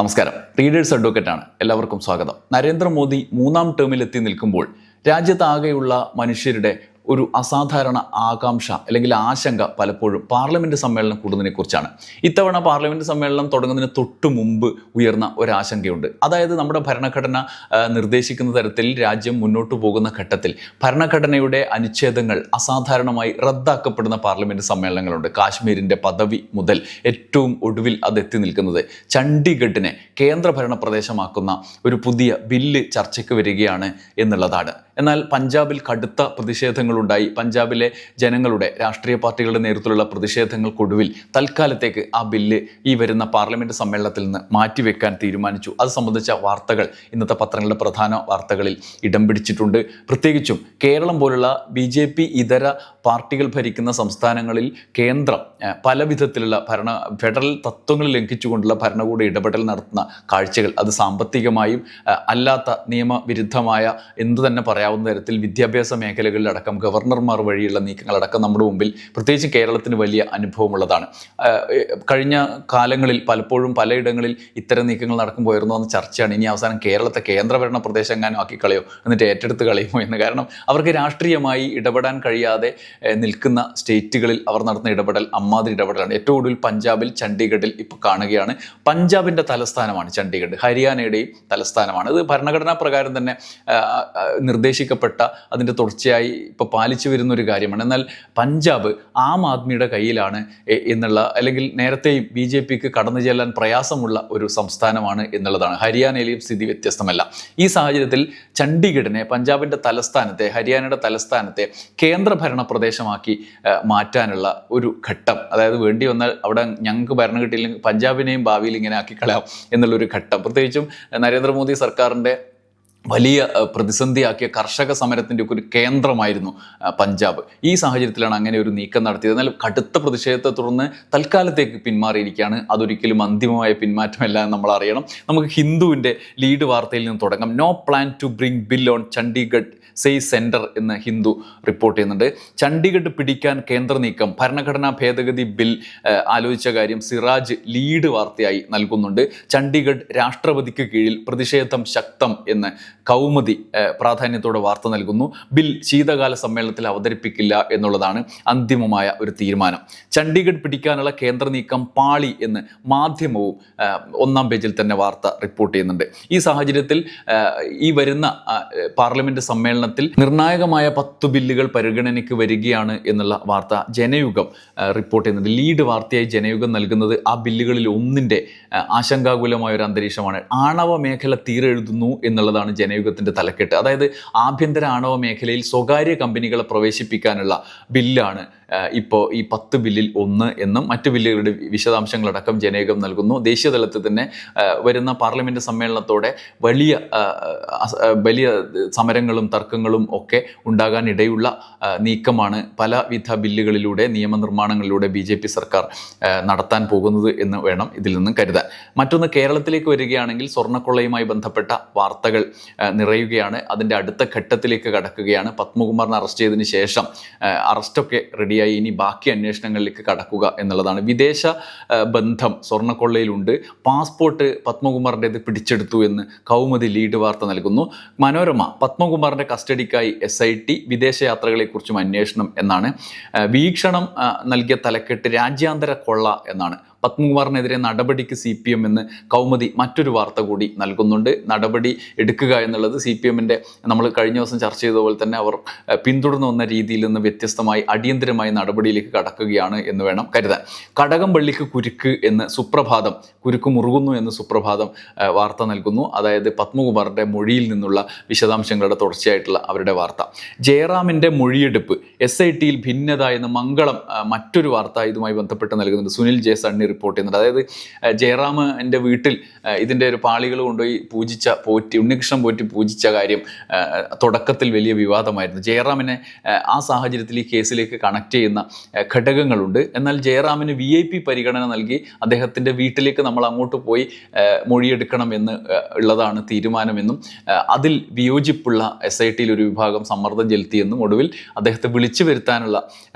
നമസ്കാരം. റീഡേഴ്സ് അഡ്വക്കേറ്റാണ്. എല്ലാവർക്കും സ്വാഗതം. നരേന്ദ്രമോദി മൂന്നാം ടേമിലെത്തി നിൽക്കുമ്പോൾ രാജ്യത്താകെയുള്ള മനുഷ്യരുടെ ഒരു അസാധാരണ ആകാംക്ഷ അല്ലെങ്കിൽ ആശങ്ക പലപ്പോഴും പാർലമെൻറ്റ് സമ്മേളനം കൂടുന്നതിനെ കുറിച്ചാണ്. ഇത്തവണ പാർലമെൻറ്റ് സമ്മേളനം തുടങ്ങുന്നതിന് തൊട്ടു മുമ്പ് ഉയർന്ന ഒരാശങ്കയുണ്ട്. അതായത് നമ്മുടെ ഭരണഘടന നിർദ്ദേശിക്കുന്ന തരത്തിൽ രാജ്യം മുന്നോട്ട് പോകുന്ന ഘട്ടത്തിൽ ഭരണഘടനയുടെ അനുച്ഛേദങ്ങൾ അസാധാരണമായി റദ്ദാക്കപ്പെടുന്ന പാർലമെൻറ്റ് സമ്മേളനങ്ങളുണ്ട്. കാശ്മീരിൻ്റെ പദവി മുതൽ ഏറ്റവും ഒടുവിൽ അതെത്തി നിൽക്കുന്നത് ചണ്ഡീഗഡിനെ കേന്ദ്രഭരണ പ്രദേശമാക്കുന്ന ഒരു പുതിയ ബില്ല് ചർച്ചയ്ക്ക് വരികയാണ് എന്നുള്ളതാണ്. എന്നാൽ പഞ്ചാബിൽ കടുത്ത പ്രതിഷേധങ്ങളുണ്ടായി. പഞ്ചാബിലെ ജനങ്ങളുടെ രാഷ്ട്രീയ പാർട്ടികളുടെ നേതൃത്വത്തിലുള്ള പ്രതിഷേധങ്ങൾക്കൊടുവിൽ തൽക്കാലത്തേക്ക് ആ ബില്ല് ഈ വരുന്ന പാർലമെൻറ്റ് സമ്മേളനത്തിൽ നിന്ന് മാറ്റിവെക്കാൻ തീരുമാനിച്ചു. അത് സംബന്ധിച്ച വാർത്തകൾ ഇന്നത്തെ പത്രങ്ങളുടെ പ്രധാന വാർത്തകളിൽ ഇടം പിടിച്ചിട്ടുണ്ട്. പ്രത്യേകിച്ചും കേരളം പോലുള്ള BJP ഇതര പാർട്ടികൾ ഭരിക്കുന്ന സംസ്ഥാനങ്ങളിൽ കേന്ദ്രം പല വിധത്തിലുള്ള ഫെഡറൽ തത്വങ്ങൾ ലംഘിച്ചുകൊണ്ടുള്ള ഭരണകൂട ഇടപെടൽ നടത്തുന്ന കാഴ്ചകൾ, അത് സാമ്പത്തികമായും അല്ലാത്ത നിയമവിരുദ്ധമായ എന്തു തന്നെ പറയാവുന്ന തരത്തിൽ വിദ്യാഭ്യാസ മേഖലകളിലടക്കം ഗവർണർമാർ വഴിയുള്ള നീക്കങ്ങളടക്കം നമ്മുടെ മുമ്പിൽ പ്രത്യേകിച്ച് കേരളത്തിന് വലിയ അനുഭവമുള്ളതാണ്. കഴിഞ്ഞ കാലങ്ങളിൽ പലപ്പോഴും പലയിടങ്ങളിൽ ഇത്തരം നീക്കങ്ങൾ നടക്കുമ്പോൾ ഉയർന്നു വന്ന ചർച്ചയാണ് ഇനി അവസാനം കേരളത്തെ കേന്ദ്രഭരണ പ്രദേശം എങ്ങാനും ആക്കി കളയോ, എന്നിട്ട് ഏറ്റെടുത്ത് കളയുമോ എന്ന്. കാരണം അവർക്ക് രാഷ്ട്രീയമായി ഇടപെടാൻ കഴിയാതെ നിൽക്കുന്ന സ്റ്റേറ്റുകളിൽ അവർ നടത്തുന്ന ഇടപെടൽ അമ്മാതിരി ഇടപെടലാണ്. ഏറ്റവും ഒടുവിൽ പഞ്ചാബിൽ ചണ്ഡീഗഡിൽ ഇപ്പോൾ കാണുകയാണ്. പഞ്ചാബിൻ്റെ തലസ്ഥാനമാണ് ചണ്ഡീഗഡ്, ഹരിയാനയുടെയും തലസ്ഥാനമാണ്. ഇത് ഭരണഘടനാ പ്രകാരം തന്നെ നിർദ്ദേശിക്കപ്പെട്ട അതിൻ്റെ തുടർച്ചയായി ഇപ്പോൾ പാലിച്ചു വരുന്ന ഒരു കാര്യമാണ്. എന്നാൽ പഞ്ചാബ് ആം ആദ്മിയുടെ കയ്യിലാണ് എന്നുള്ള, അല്ലെങ്കിൽ നേരത്തെയും BJPക്ക് കടന്നു ചെല്ലാൻ പ്രയാസമുള്ള ഒരു സംസ്ഥാനമാണ് എന്നുള്ളതാണ്. ഹരിയാനയിലെയും സ്ഥിതി വ്യത്യസ്തമല്ല. ഈ സാഹചര്യത്തിൽ ചണ്ഡീഗഡിനെ, പഞ്ചാബിൻ്റെ തലസ്ഥാനത്തെ, ഹരിയാനയുടെ തലസ്ഥാനത്തെ കേന്ദ്രഭരണ പ്രദേശമാക്കി മാറ്റാനുള്ള ഒരു ഘട്ടം, അതായത് വേണ്ടി വന്നാൽ അവിടെ ഞങ്ങൾക്ക് ഭരണം കിട്ടിയില്ലെങ്കിൽ പഞ്ചാബിനെയും ഭാവിയിൽ ഇങ്ങനെ ആക്കിക്കളയാം എന്നുള്ളൊരു ഘട്ടം. പ്രത്യേകിച്ചും നരേന്ദ്രമോദി സർക്കാരിൻ്റെ വലിയ പ്രതിസന്ധിയാക്കിയ കർഷക സമരത്തിൻ്റെ ഒക്കെ ഒരു കേന്ദ്രമായിരുന്നു പഞ്ചാബ്. ഈ സാഹചര്യത്തിലാണ് അങ്ങനെ ഒരു നീക്കം നടത്തിയത്. എന്നാൽ കടുത്ത പ്രതിഷേധത്തെ തുടർന്ന് തൽക്കാലത്തേക്ക് പിന്മാറിയിരിക്കുകയാണ്. അതൊരിക്കലും അന്തിമമായ പിന്മാറ്റമല്ല എന്ന് നമ്മൾ അറിയണം. നമുക്ക് ഹിന്ദുവിൻ്റെ ലീഡ് വാർത്തയിൽ നിന്ന് തുടങ്ങാം. No plan to bring bill on Chandigarh says centre എന്ന് ഹിന്ദു റിപ്പോർട്ട് ചെയ്യുന്നുണ്ട്. ചണ്ഡീഗഡ് പിടിക്കാൻ കേന്ദ്ര നീക്കം, ഭരണഘടനാ ഭേദഗതി ബിൽ ആലോചിച്ച കാര്യം സിറാജ് ലീഡ് വാർത്തയായി നൽകുന്നുണ്ട്. ചണ്ഡീഗഡ് രാഷ്ട്രപതിക്ക് കീഴിൽ പ്രതിഷേധം ശക്തം എന്ന് കൗമുദി പ്രാധാന്യത്തോടെ വാർത്ത നൽകുന്നു. ബിൽ ശീതകാല സമ്മേളനത്തിൽ അവതരിപ്പിക്കില്ല എന്നുള്ളതാണ് അന്തിമമായ ഒരു തീരുമാനം. ചണ്ഡീഗഡ് പിടിക്കാനുള്ള കേന്ദ്ര നീക്കം പാളി എന്ന് മാധ്യമവും ഒന്നാം പേജിൽ തന്നെ വാർത്ത റിപ്പോർട്ട് ചെയ്യുന്നുണ്ട്. ഈ സാഹചര്യത്തിൽ ഈ വരുന്ന പാർലമെൻറ്റ് സമ്മേളനത്തിൽ നിർണായകമായ 10 ബില്ലുകൾ പരിഗണനയ്ക്ക് വരികയാണ് എന്നുള്ള വാർത്ത ജനയുഗം റിപ്പോർട്ട് ചെയ്യുന്നുണ്ട്. ലീഡ് വാർത്തയായി ജനയുഗം നൽകുന്നത് ആ ബില്ലുകളിൽ ഒന്നിൻ്റെ ആശങ്കാകുലമായ ഒരു അന്തരീക്ഷമാണ്. ആണവ മേഖല തീരെഴുതുന്നു എന്നുള്ളതാണ് ജനയുഗത്തിൻ്റെ തലക്കെട്ട്. അതായത് ആഭ്യന്തര ആണവ മേഖലയിൽ സ്വകാര്യ കമ്പനികളെ പ്രവേശിപ്പിക്കാനുള്ള ബില്ലാണ് ഇപ്പോൾ ഈ 10 ബില്ലിൽ ഒന്ന് എന്നും മറ്റു ബില്ലുകളുടെ വിശദാംശങ്ങളടക്കം ജനയുഗം നൽകുന്നു. ദേശീയ തലത്തിൽ തന്നെ വരുന്ന പാർലമെൻറ്റ് സമ്മേളനത്തോടെ വലിയ സമരങ്ങളും തർക്കങ്ങളും ഒക്കെ ഉണ്ടാകാൻ ഇടയുള്ള നീക്കമാണ് പലവിധ ബില്ലുകളിലൂടെ, നിയമനിർമ്മാണങ്ങളിലൂടെ BJP സർക്കാർ നടത്താൻ പോകുന്നത് എന്ന് വേണം ഇതിൽ നിന്നും കരുതാൻ. മറ്റൊന്ന്, കേരളത്തിലേക്ക് വരികയാണെങ്കിൽ സ്വർണ്ണക്കൊള്ളയുമായി ബന്ധപ്പെട്ട വാർത്തകൾ നിറയുകയാണ്. അതിൻ്റെ അടുത്ത ഘട്ടത്തിലേക്ക് കടക്കുകയാണ്. പത്മകുമാറിനെ അറസ്റ്റ് ചെയ്തതിന് ശേഷം അറസ്റ്റൊക്കെ റെഡിയായി ഇനി ബാക്കി അന്വേഷണങ്ങളിലേക്ക് കടക്കുക എന്നുള്ളതാണ്. വിദേശ ബന്ധം സ്വർണ്ണക്കൊള്ളയിലുണ്ട്. പാസ്പോർട്ട് പത്മകുമാറിൻ്റേത് പിടിച്ചെടുത്തു എന്ന് കൗമുദി ലീഡ് വാർത്ത നൽകുന്നു. മനോരമ, പത്മകുമാറിൻ്റെ കസ്റ്റഡിക്കായി SIT, വിദേശയാത്രകളെക്കുറിച്ചും അന്വേഷണം എന്നാണ്. വീക്ഷണം നൽകിയ തലക്കെട്ട് രാജ്യാന്തര കൊള്ള എന്നാണ്. പത്മകുമാറിനെതിരെ നടപടിക്ക് CPM എന്ന് കൗമുദി മറ്റൊരു വാർത്ത കൂടി നൽകുന്നുണ്ട്. നടപടി എടുക്കുക എന്നുള്ളത് CPMൻ്റെ നമ്മൾ കഴിഞ്ഞ ദിവസം ചർച്ച ചെയ്തതുപോലെ തന്നെ അവർ പിന്തുടർന്നു വന്ന രീതിയിൽ നിന്ന് വ്യത്യസ്തമായി അടിയന്തരമായി നടപടിയിലേക്ക് കടക്കുകയാണ് എന്ന് വേണം കരുതാൻ. കടകംപള്ളിക്ക് കുരുക്ക് എന്ന് സുപ്രഭാതം, കുരുക്ക് മുറുകുന്നു എന്ന് സുപ്രഭാതം വാർത്ത നൽകുന്നു. അതായത് പത്മകുമാറിൻ്റെ മൊഴിയിൽ നിന്നുള്ള വിശദാംശങ്ങളുടെ തുടർച്ചയായിട്ടുള്ള അവരുടെ വാർത്ത. ജയറാമിൻ്റെ മൊഴിയെടുപ്പ്, SITയിൽ ഭിന്നത എന്ന് മംഗളം മറ്റൊരു വാർത്ത ഇതുമായി ബന്ധപ്പെട്ട് നൽകുന്നുണ്ട്. സുനിൽ J. സണ്ണി റിപ്പോർട്ട് ചെയ്യുന്നുണ്ട്. അതായത് ജയറാമിൻ്റെ വീട്ടിൽ ഇതിൻ്റെ ഒരു പാളികൾ കൊണ്ടുപോയി പൂജിച്ച ഉണ്ണികൃഷ്ണൻ പോറ്റി പൂജിച്ച കാര്യം തുടക്കത്തിൽ വലിയ വിവാദമായിരുന്നു. ജയറാമിനെ ആ സാഹചര്യത്തിൽ ഈ കേസിലേക്ക് കണക്ട് ചെയ്യുന്ന ഘടകങ്ങളുണ്ട്. എന്നാൽ ജയറാമിന് VIP പരിഗണന നൽകി അദ്ദേഹത്തിൻ്റെ വീട്ടിലേക്ക് നമ്മൾ അങ്ങോട്ട് പോയി മൊഴിയെടുക്കണം എന്ന് ഉള്ളതാണ് തീരുമാനമെന്നും അതിൽ വിയോജിപ്പുള്ള SITയിൽ ഒരു വിഭാഗം സമ്മർദ്ദം ചെലുത്തിയെന്നും ഒടുവിൽ അദ്ദേഹത്തെ വിളിച്ചു വരുത്താനുള്ള,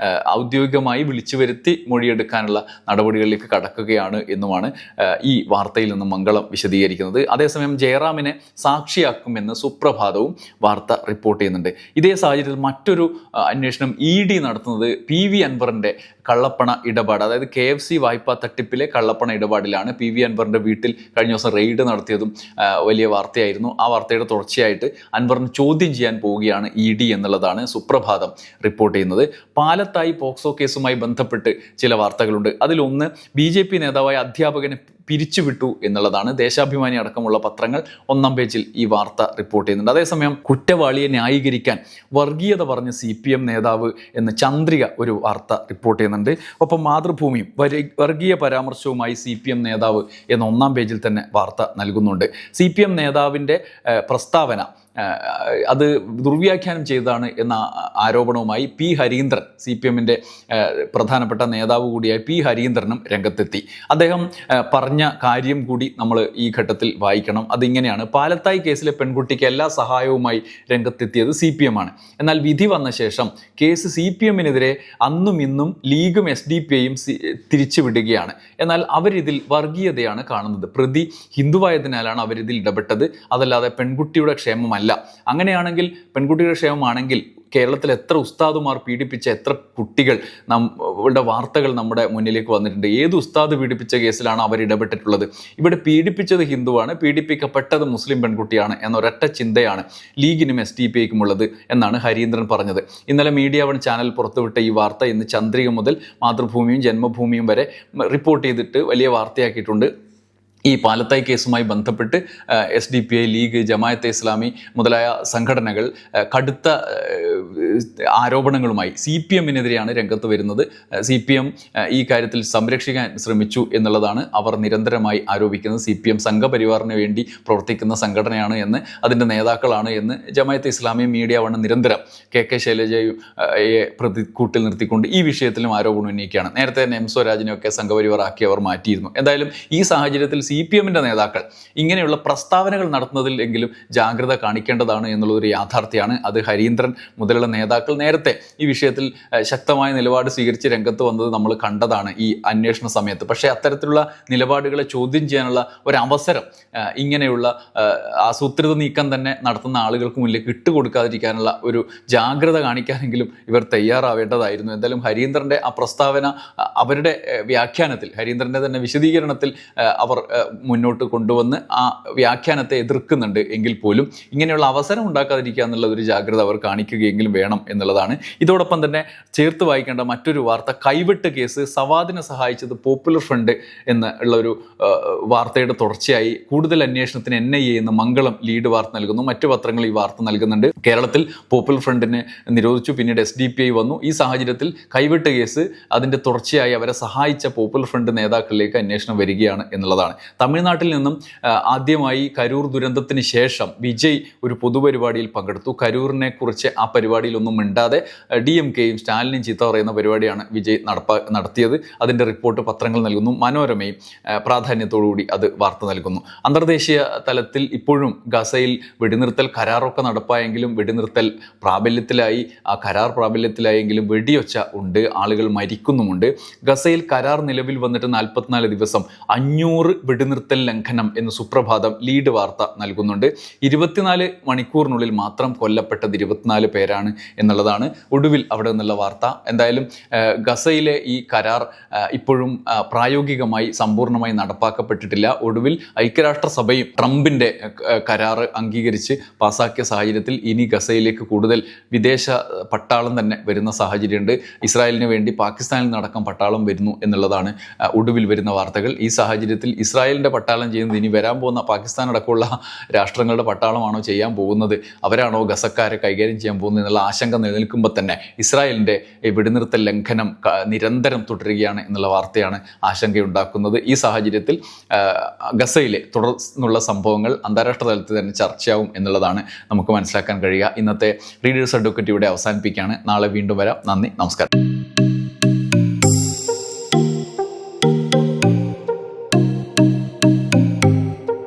ഔദ്യോഗികമായി വിളിച്ചു വരുത്തി മൊഴിയെടുക്കാനുള്ള നടപടികളിലേക്ക് കടക്കുകയാണ് എന്നുമാണ് ഈ വാർത്തയിൽ നിന്ന് മംഗളം വിശദീകരിക്കുന്നത്. അതേസമയം ജയറാമിനെ സാക്ഷിയാക്കുമെന്ന് സുപ്രഭാതവും വാർത്ത റിപ്പോർട്ട് ചെയ്യുന്നുണ്ട്. ഇതേ സാഹചര്യത്തിൽ മറ്റൊരു അന്വേഷണം ED നടത്തുന്നത് PV അൻവറിൻ്റെ കള്ളപ്പണ ഇടപാട്, അതായത് KFC വായ്പാ തട്ടിപ്പിലെ കള്ളപ്പണ ഇടപാടിലാണ്. PV അൻവറിൻ്റെ വീട്ടിൽ കഴിഞ്ഞ ദിവസം റെയ്ഡ് നടത്തിയതും വലിയ വാർത്തയായിരുന്നു. ആ വാർത്തയുടെ തുടർച്ചയായിട്ട് അൻവറിന് ചോദ്യം ചെയ്യാൻ പോവുകയാണ് ED എന്നുള്ളതാണ് സുപ്രഭാതം റിപ്പോർട്ട് ചെയ്യുന്നത്. പാലത്തായി പോക്സോ കേസുമായി ബന്ധപ്പെട്ട് ചില വാർത്തകളുണ്ട്. അതിലൊന്ന് BJP നേതാവായ അധ്യാപകനെ പിരിച്ചുവിട്ടു എന്നുള്ളതാണ്. ദേശാഭിമാനി അടക്കമുള്ള പത്രങ്ങൾ ഒന്നാം പേജിൽ ഈ വാർത്ത റിപ്പോർട്ട് ചെയ്യുന്നുണ്ട്. അതേസമയം കുറ്റവാളിയെ ന്യായീകരിക്കാൻ വർഗീയത പറഞ്ഞ CPM നേതാവ് എന്ന് ചന്ദ്രിക ഒരു വാർത്ത റിപ്പോർട്ട് ചെയ്യുന്നുണ്ട്. ഒപ്പം മാതൃഭൂമിയും വർഗീയ പരാമർശവുമായി CPM നേതാവ് എന്ന ഒന്നാം പേജിൽ തന്നെ വാർത്ത നൽകുന്നുണ്ട്. CPM നേതാവിൻ്റെ പ്രസ്താവന അത് ദുർവ്യാഖ്യാനം ചെയ്തതാണ് എന്ന ആരോപണവുമായി P. ഹരീന്ദ്രൻ, CPMൻ്റെ പ്രധാനപ്പെട്ട നേതാവ് കൂടിയായ P. ഹരീന്ദ്രനും രംഗത്തെത്തി. അദ്ദേഹം പറഞ്ഞ കാര്യം കൂടി നമ്മൾ ഈ ഘട്ടത്തിൽ വായിക്കണം. അതിങ്ങനെയാണ്: പാലത്തായി കേസിലെ പെൺകുട്ടിക്ക് എല്ലാ സഹായവുമായി രംഗത്തെത്തിയത് CPM ആണ്. എന്നാൽ വിധി വന്ന ശേഷം കേസ് CPMനെതിരെ അന്നും ഇന്നും ലീഗും SDPIയും തിരിച്ചുവിടുകയാണ്. എന്നാൽ അവരിതിൽ വർഗീയതയാണ് കാണുന്നത്. പ്രതി ഹിന്ദുവായതിനാലാണ് അവരിതിൽ ഇടപെട്ടത്, അതല്ലാതെ പെൺകുട്ടിയുടെ ക്ഷേമമല്ല. അങ്ങനെയാണെങ്കിൽ, പെൺകുട്ടിയുടെ ക്ഷേമമാണെങ്കിൽ കേരളത്തിൽ എത്ര ഉസ്താദുമാർ പീഡിപ്പിച്ച എത്ര കുട്ടികൾ നമ്മളുടെ വാർത്തകൾ നമ്മുടെ മുന്നിലേക്ക് വന്നിട്ടുണ്ട്. ഏത് ഉസ്താദ് പീഡിപ്പിച്ച കേസിലാണ് അവർ ഇടപെട്ടിട്ടുള്ളത്? ഇവിടെ പീഡിപ്പിച്ചത് ഹിന്ദുവാണ്, പീഡിപ്പിക്കപ്പെട്ടത് മുസ്ലിം പെൺകുട്ടിയാണ് എന്നൊരൊറ്റ ചിന്തയാണ് ലീഗിനും SDPIക്കും ഉള്ളത് എന്നാണ് ഹരീന്ദ്രൻ പറഞ്ഞത്. ഇന്നലെ മീഡിയ വൺ ചാനൽ പുറത്തുവിട്ട ഈ വാർത്ത ഇന്ന് ചന്ദ്രിക മുതൽ മാതൃഭൂമിയും ജന്മഭൂമിയും വരെ റിപ്പോർട്ട് ചെയ്തിട്ട് വലിയ വാർത്തയാക്കിയിട്ടുണ്ട്. ഈ പാലത്തായി കേസുമായി ബന്ധപ്പെട്ട് SDPI, ലീഗ്, ജമാഅത്തെ ഇസ്ലാമി മുതലായ സംഘടനകൾ കടുത്ത ആരോപണങ്ങളുമായി CPMനെതിരെയാണ് രംഗത്ത് വരുന്നത്. CPM ഈ കാര്യത്തിൽ സംരക്ഷിക്കാൻ ശ്രമിച്ചു എന്നുള്ളതാണ് അവർ നിരന്തരമായി ആരോപിക്കുന്നത്. CPM സംഘപരിവാറിന് വേണ്ടി പ്രവർത്തിക്കുന്ന സംഘടനയാണ് എന്ന്, അതിൻ്റെ നേതാക്കളാണ് എന്ന് ജമാഅത്തെ ഇസ്ലാമി മീഡിയ വൺ നിരന്തരം KK ശൈലജയെ പ്രതിക്കൂട്ടിൽ നിർത്തിക്കൊണ്ട് ഈ വിഷയത്തിലും ആരോപണം ഉന്നയിക്കുകയാണ്. നേരത്തെ തന്നെ M. സ്വരാജിനെയൊക്കെ സംഘപരിവാർ ആക്കി അവർ മാറ്റിയിരുന്നു. എന്തായാലും ഈ സാഹചര്യത്തിൽ CPMൻ്റെ നേതാക്കൾ ഇങ്ങനെയുള്ള പ്രസ്താവനകൾ നടത്തുന്നതിൽ എങ്കിലും ജാഗ്രത കാണിക്കേണ്ടതാണ് എന്നുള്ളൊരു യാഥാർത്ഥ്യമാണ്. അത് ഹരീന്ദ്രൻ മുതലുള്ള നേതാക്കൾ നേരത്തെ ഈ വിഷയത്തിൽ ശക്തമായ നിലപാട് സ്വീകരിച്ച് രംഗത്ത് വന്നത് നമ്മൾ കണ്ടതാണ് ഈ അന്വേഷണ സമയത്ത്. പക്ഷേ അത്തരത്തിലുള്ള നിലപാടുകളെ ചോദ്യം ചെയ്യാനുള്ള ഒരവസരം ഇങ്ങനെയുള്ള ആസൂത്രിത നീക്കം തന്നെ നടത്തുന്ന ആളുകൾക്ക് മുന്നിലേക്ക് ഇട്ടുകൊടുക്കാതിരിക്കാനുള്ള ഒരു ജാഗ്രത കാണിക്കാനെങ്കിലും ഇവർ തയ്യാറാവേണ്ടതായിരുന്നു. എന്തായാലും ഹരീന്ദ്രൻ്റെ ആ പ്രസ്താവന അവരുടെ വ്യാഖ്യാനത്തിൽ, ഹരീന്ദ്രൻ്റെ തന്നെ വിശദീകരണത്തിൽ അവർ മുന്നോട്ട് കൊണ്ടുവന്ന് ആ വ്യാഖ്യാനത്തെ എതിർക്കുന്നുണ്ട് എങ്കിൽ പോലും ഇങ്ങനെയുള്ള അവസരം ഉണ്ടാക്കാതിരിക്കുക എന്നുള്ള ഒരു ജാഗ്രത അവർ കാണിക്കുകയെങ്കിലും വേണം എന്നുള്ളതാണ്. ഇതോടൊപ്പം തന്നെ ചേർത്ത് വായിക്കേണ്ട മറ്റൊരു വാർത്ത, കൈവിട്ട് കേസ് സവാദിനെ സഹായിച്ചത് പോപ്പുലർ ഫ്രണ്ട് എന്നുള്ള ഒരു വാർത്തയുടെ തുടർച്ചയായി കൂടുതൽ അന്വേഷണത്തിന് NIA എന്ന് മംഗളം ലീഡ് വാർത്ത നൽകുന്നു. മറ്റു പത്രങ്ങൾ ഈ വാർത്ത നൽകുന്നുണ്ട്. കേരളത്തിൽ പോപ്പുലർ ഫ്രണ്ടിനെ നിരോധിച്ചു, പിന്നീട് SDPI വന്നു. ഈ സാഹചര്യത്തിൽ കൈവിട്ട് കേസ് അതിൻ്റെ തുടർച്ചയായി അവരെ സഹായിച്ച പോപ്പുലർ ഫ്രണ്ട് നേതാക്കളിലേക്ക് അന്വേഷണം വരികയാണ് എന്നുള്ളതാണ്. തമിഴ്നാട്ടിൽ നിന്നും ആദ്യമായി കരൂർ ദുരന്തത്തിന് ശേഷം വിജയ് ഒരു പൊതുപരിപാടിയിൽ പങ്കെടുത്തു. കരൂരിനെ കുറിച്ച് ആ പരിപാടിയിലൊന്നും മിണ്ടാതെ DMKയും സ്റ്റാലിനും ചീത്ത പറയുന്ന പരിപാടിയാണ് വിജയ് നടത്തിയത്. അതിൻ്റെ റിപ്പോർട്ട് പത്രങ്ങൾ നൽകുന്നു. മനോരമയും പ്രാധാന്യത്തോടുകൂടി അത് വാർത്ത നൽകുന്നു. അന്തർദേശീയ തലത്തിൽ ഇപ്പോഴും ഗസയിൽ വെടിനിർത്തൽ കരാറൊക്കെ നടപ്പായെങ്കിലും വെടിനിർത്തൽ പ്രാബല്യത്തിലായി, ആ കരാർ പ്രാബല്യത്തിലായെങ്കിലും വെടിയൊച്ച ഉണ്ട്, ആളുകൾ മരിക്കുന്നുമുണ്ട്. ഗസയിൽ കരാർ നിലവിൽ വന്നിട്ട് 44 ദിവസം, 500 വെടിനിർത്തൽ ലംഘനം എന്ന് സുപ്രഭാതം ലീഡ് വാർത്ത നൽകുന്നുണ്ട്. 24 മണിക്കൂറിനുള്ളിൽ മാത്രം കൊല്ലപ്പെട്ടത് 24 പേരാണ് എന്നുള്ളതാണ് ഒടുവിൽ അവിടെ നിന്നുള്ള വാർത്ത. എന്തായാലും ഗസയിലെ ഈ കരാർ ഇപ്പോഴും പ്രായോഗികമായി സമ്പൂർണ്ണമായി നടപ്പാക്കപ്പെട്ടിട്ടില്ല. ഒടുവിൽ ഐക്യരാഷ്ട്രസഭയും ട്രംപിൻ്റെ കരാർ അംഗീകരിച്ച് പാസാക്കിയ സാഹചര്യത്തിൽ ഇനി ഗസയിലേക്ക് കൂടുതൽ വിദേശ പട്ടാളം തന്നെ വരുന്ന സാഹചര്യമുണ്ട്. ഇസ്രായേലിന് വേണ്ടി പാകിസ്ഥാനിൽ നടക്കം പട്ടാളം വരുന്നു എന്നുള്ളതാണ് ഒടുവിൽ വരുന്ന വാർത്തകൾ. ഈ സാഹചര്യത്തിൽ ഇസ്രായേലിൻ്റെ പട്ടാളം ചെയ്യുന്നത് ഇനി വരാൻ പോകുന്ന പാകിസ്ഥാൻ അടക്കമുള്ള രാഷ്ട്രങ്ങളുടെ പട്ടാളമാണോ ചെയ്യാൻ പോകുന്നത്, അവരാണോ ഗസക്കാരെ കൈകാര്യം ചെയ്യാൻ പോകുന്നത് എന്നുള്ള ആശങ്ക നിലനിൽക്കുമ്പോൾ തന്നെ ഇസ്രായേലിൻ്റെ വെടിനിർത്തൽ ലംഘനം നിരന്തരം തുടരുകയാണ് എന്നുള്ള വാർത്തയാണ് ആശങ്കയുണ്ടാക്കുന്നത്. ഈ സാഹചര്യത്തിൽ ഗസയിലെ തുടർന്നുള്ള സംഭവങ്ങൾ അന്താരാഷ്ട്ര തലത്തിൽ തന്നെ ചർച്ചയാവും എന്നുള്ളതാണ് നമുക്ക് മനസ്സിലാക്കാൻ കഴിയുക. ഇന്നത്തെ റീഡേഴ്സ് അഡ്വക്കറ്റ് ഇവിടെ അവസാനിപ്പിക്കുകയാണ്. നാളെ വീണ്ടും വരാം. നന്ദി, നമസ്കാരം.